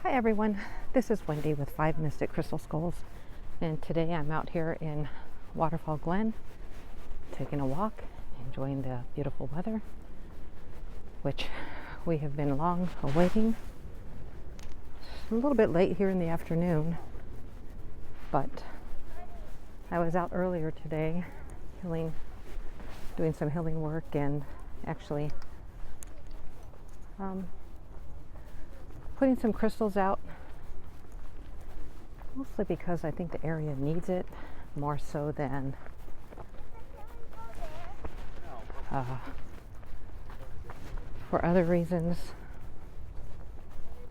Hi everyone, this is Wendy with 5 Mystic Crystal Skulls, and today I'm out here in Waterfall Glen taking a walk, enjoying the beautiful weather, which we have been long awaiting. It's a little bit late here in the afternoon, but I was out earlier today doing some healing work and actually putting some crystals out, mostly because I think the area needs it more so than for other reasons.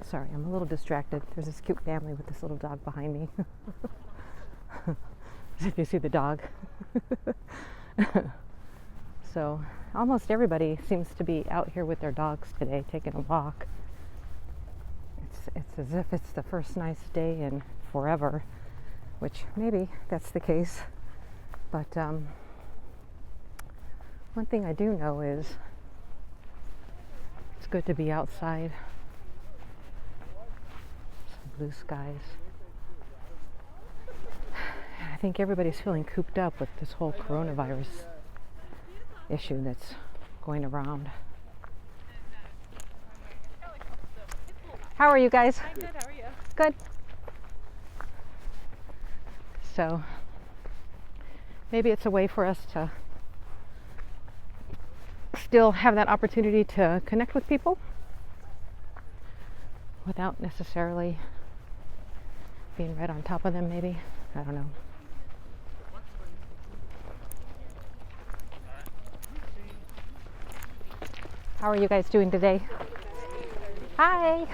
Sorry, I'm a little distracted. There's this cute family with this little dog behind me. If you see the dog. So almost everybody seems to be out here with their dogs today taking a walk. It's as if it's the first nice day in forever, which maybe that's the case. But one thing I do know is it's good to be outside. Some blue skies. I think everybody's feeling cooped up with this whole coronavirus issue that's going around. How are you guys? I'm good. How are you? Good. So maybe it's a way for us to still have that opportunity to connect with people without necessarily being right on top of them, maybe. I don't know. How are you guys doing today? Hi!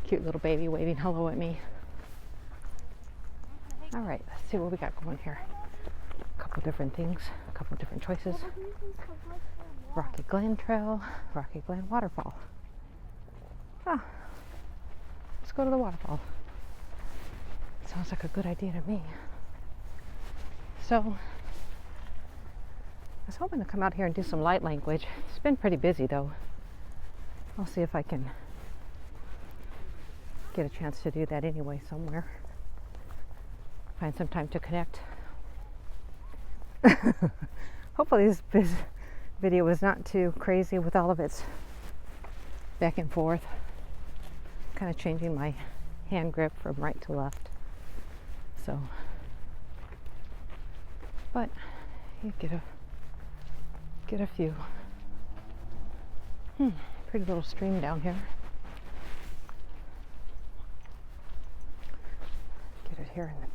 Cute little baby waving hello at me. All right, let's see what we got going here. A couple different things, a couple different choices. Rocky Glen Trail, Rocky Glen Waterfall. Ah, let's go to the waterfall. Sounds like a good idea to me. So, I was hoping to come out here and do some light language. It's been pretty busy though. I'll see if I can get a chance to do that anyway somewhere. Find some time to connect. Hopefully this video was not too crazy with all of its back and forth. Kind of changing my hand grip from right to left. So, but you get a few. Pretty little stream down here. Get it here in the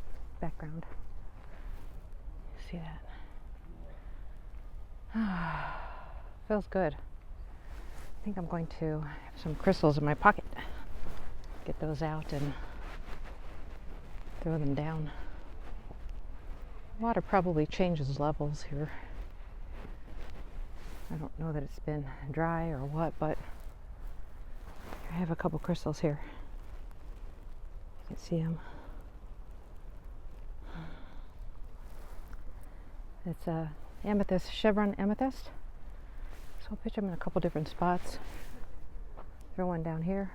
background. See that? Feels good. I think I'm going to have some crystals in my pocket. Get those out and throw them down. Water probably changes levels here. I don't know that it's been dry or what, but I have a couple crystals here. You can see them. It's a amethyst, chevron amethyst. So I'll pitch them in a couple different spots. Throw one down here.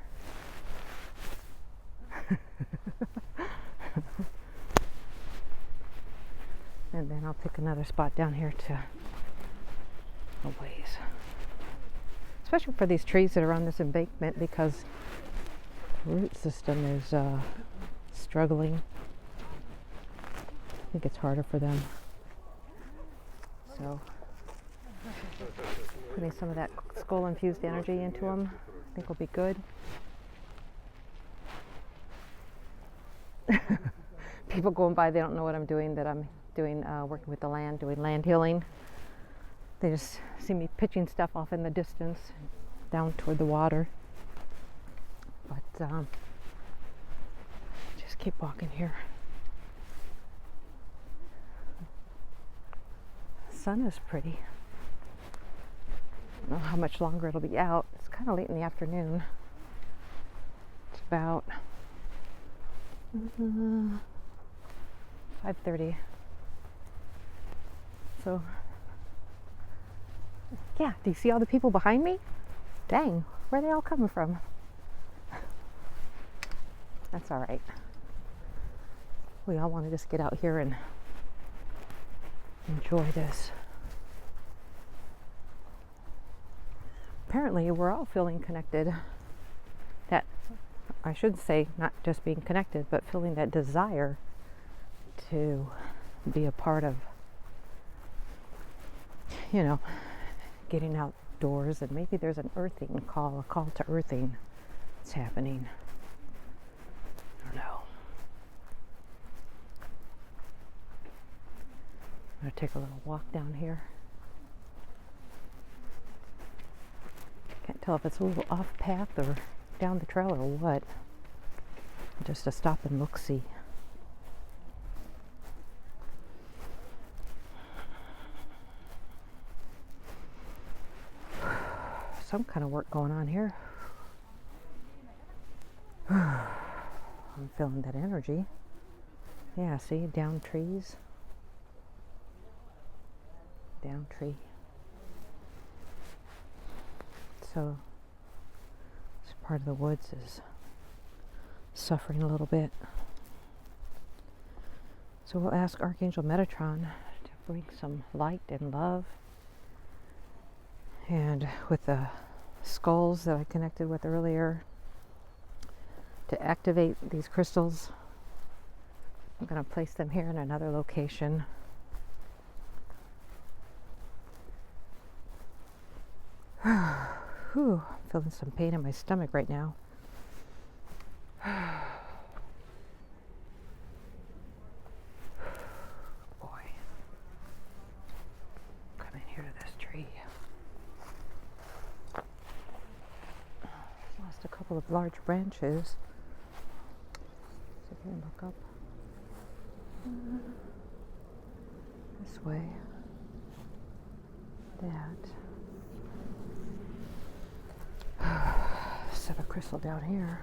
And then I'll pick another spot down here to a ways. Especially for these trees that are on this embankment, because the root system is struggling. I think it's harder for them. So putting some of that skull infused energy into them, I think will be good. People going by, they don't know what I'm doing, that I'm doing working with the land, doing land healing. They just see me pitching stuff off in the distance down toward the water. But just keep walking here. The sun is pretty. I don't know how much longer it'll be out. It's kind of late in the afternoon. It's about 5:30. So yeah, do you see all the people behind me? Dang, where are they all coming from? That's all right. We all want to just get out here and enjoy this. Apparently, we're all feeling connected. That, I should say, not just being connected, but feeling that desire to be a part of, you know, getting outdoors. And maybe there's an earthing call, a call to earthing that's happening. I don't know. I'm going to take a little walk down here. Can't tell if it's a little off path or down the trail or what. Just to stop and look-see. Some kind of work going on here. I'm feeling that energy. Yeah, see, down trees. Down tree. So this part of the woods is suffering a little bit. So we'll ask Archangel Metatron to bring some light and love. And with the skulls that I connected with earlier, to activate these crystals, I'm going to place them here in another location. Whew, I'm feeling some pain in my stomach right now. Boy. Come in here to this tree. Lost a couple of large branches. So if you can look up this way. That. Set a crystal down here.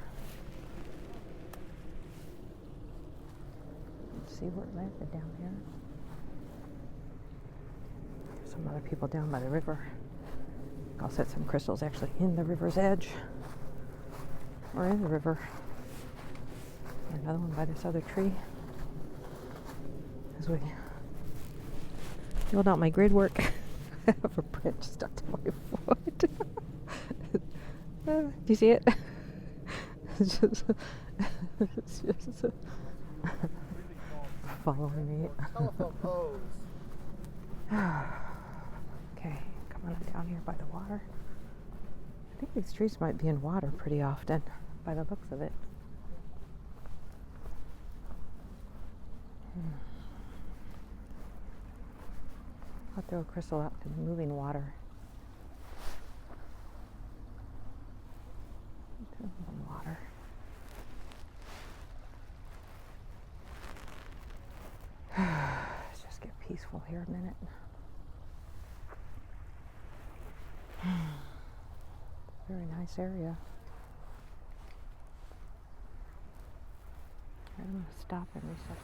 Let's see where it landed down here. There's some other people down by the river. I'll set some crystals actually in the river's edge. Or in the river. Another one by this other tree. As we build out my grid work. I have a branch stuck to my foot. Do you see it? It's just following me. Okay, come on down here by the water. I think these trees might be in water pretty often, by the looks of it. I'll throw a crystal out to the moving water. Water. Let's just get peaceful here a minute. Very nice area. I'm going to stop and reset.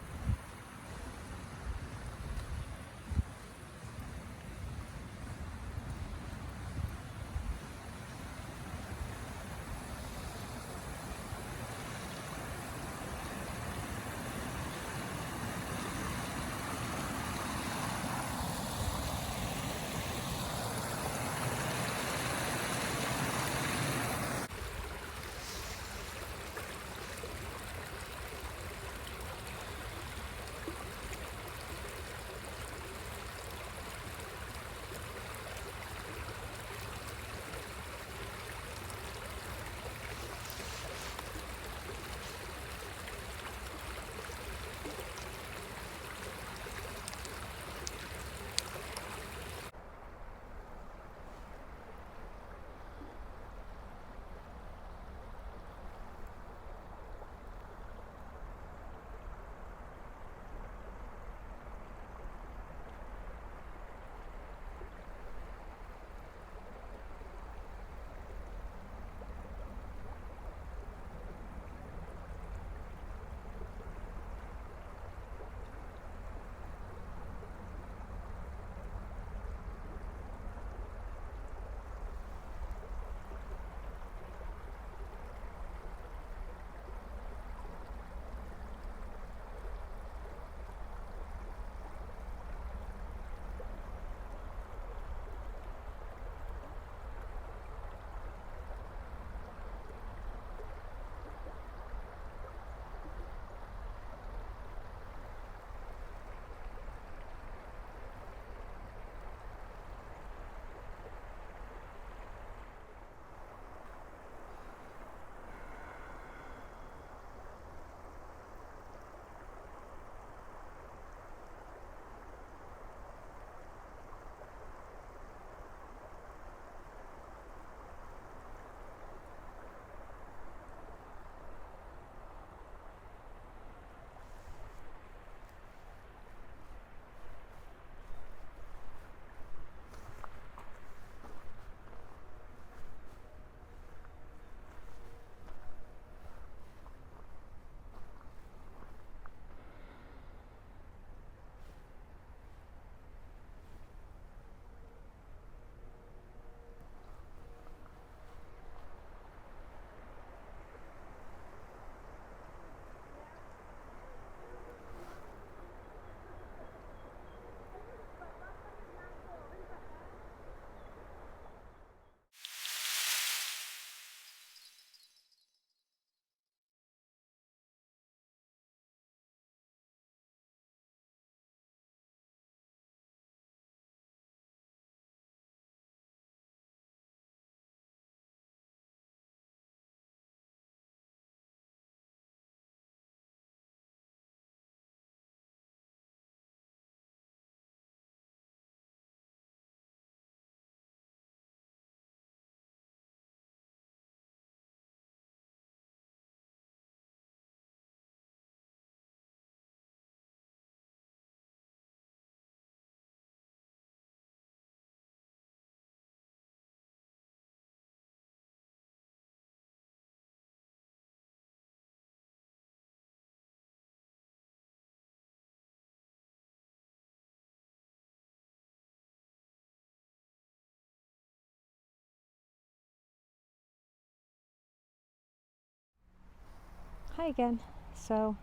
Hi again. So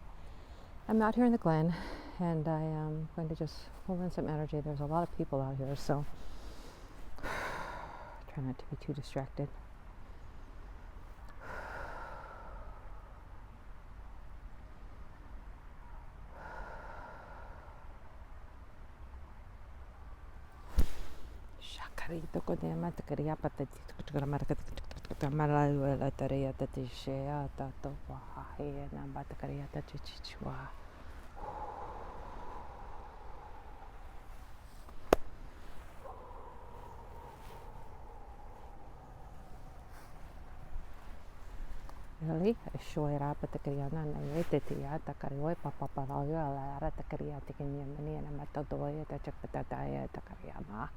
I'm out here in the Glen and I am going to just pull in some energy. There's a lot of people out here, so try not to be too distracted. Really, shoira patakriana na yetetia takarioi papaparayo ala takria tikinyamani and matadoya tachakataya takariama.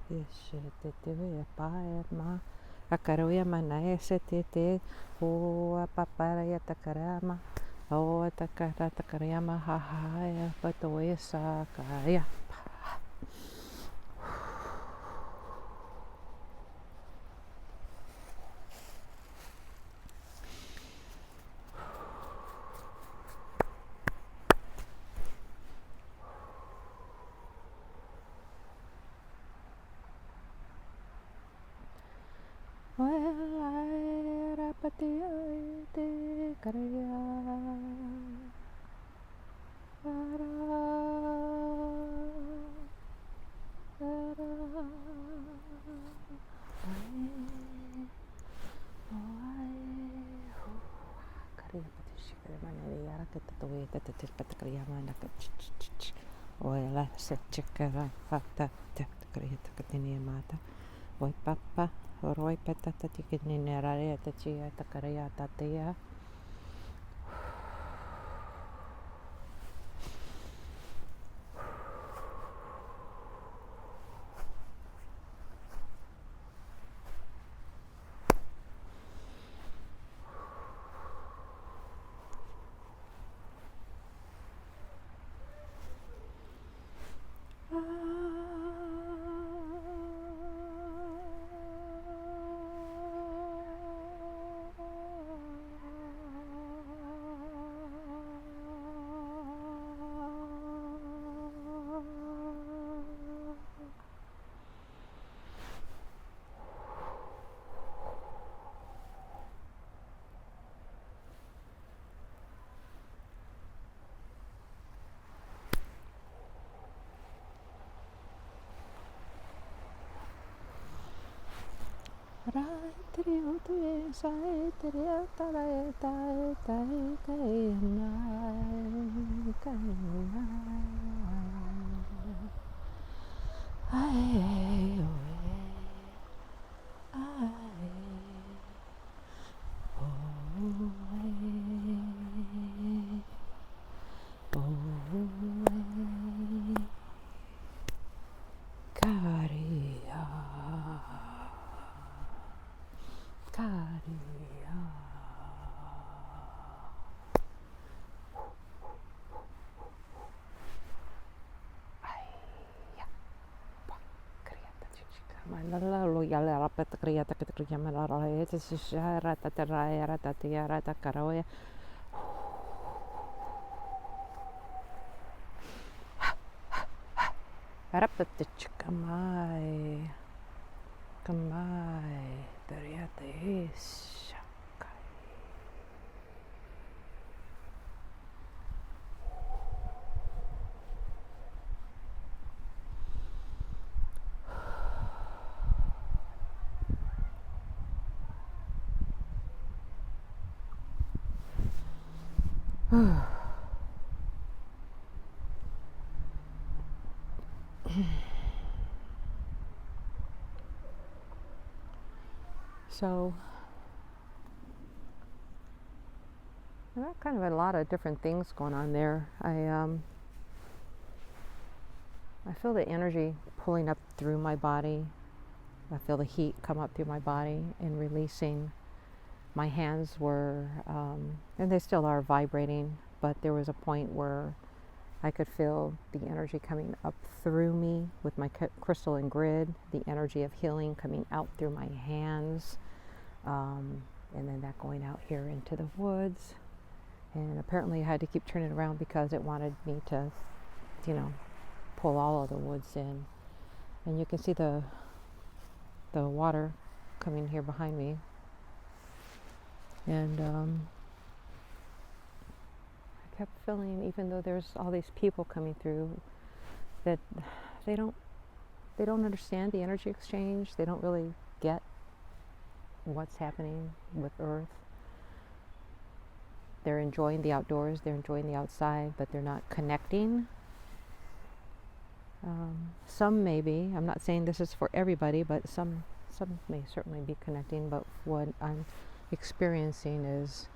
Ishitete paema akaroya manaya setete o paparaya takarama o takara takariama hahaya patoya sakaya. Oela se chekara fata takriya takatini mata oi papa oroi petata tikini nerare tachia takariya tatia. Kamai, kamai, dariate shakai. So there are kind of a lot of different things going on there. I feel the energy pulling up through my body. I feel the heat come up through my body and releasing. My hands were, and they still are, vibrating, but there was a point where I could feel the energy coming up through me with my crystalline grid, the energy of healing coming out through my hands. and then that going out here into the woods. And apparently I had to keep turning around because it wanted me to, pull all of the woods in. And you can see the water coming here behind me. And I kept feeling, even though there's all these people coming through, that they don't understand the energy exchange. They don't really get what's happening with Earth. They're enjoying the outdoors, they're enjoying the outside, but they're not connecting. Some maybe, I'm not saying this is for everybody, but some may certainly be connecting, but what I'm experiencing is,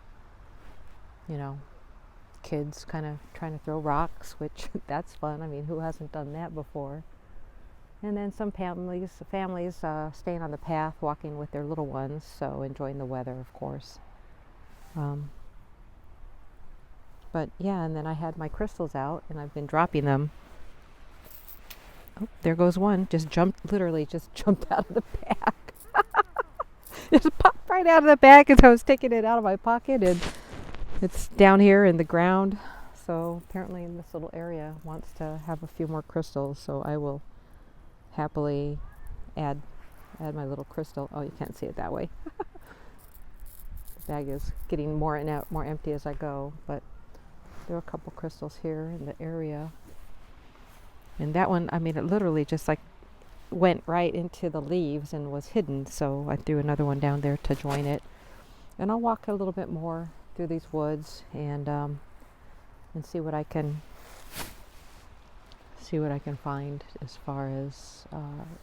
kids kind of trying to throw rocks, which that's fun. I mean, who hasn't done that before? And then some families staying on the path, walking with their little ones, so enjoying the weather, of course. But yeah, and then I had my crystals out, and I've been dropping them. Oh, there goes one. Literally just jumped out of the bag. Just popped right out of the bag as I was taking it out of my pocket, and it's down here in the ground. So apparently in this little area wants to have a few more crystals, so I will happily add my little crystal. Oh, you can't see it that way. The bag is getting more and more empty as I go, but there are a couple crystals here in the area. And that one, I mean, it literally just like went right into the leaves and was hidden, so I threw another one down there to join it. And I'll walk a little bit more through these woods and see what I can find as far as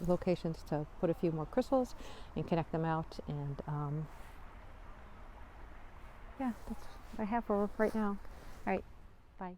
locations to put a few more crystals and connect them out. And yeah, that's what I have for right now. All right, bye.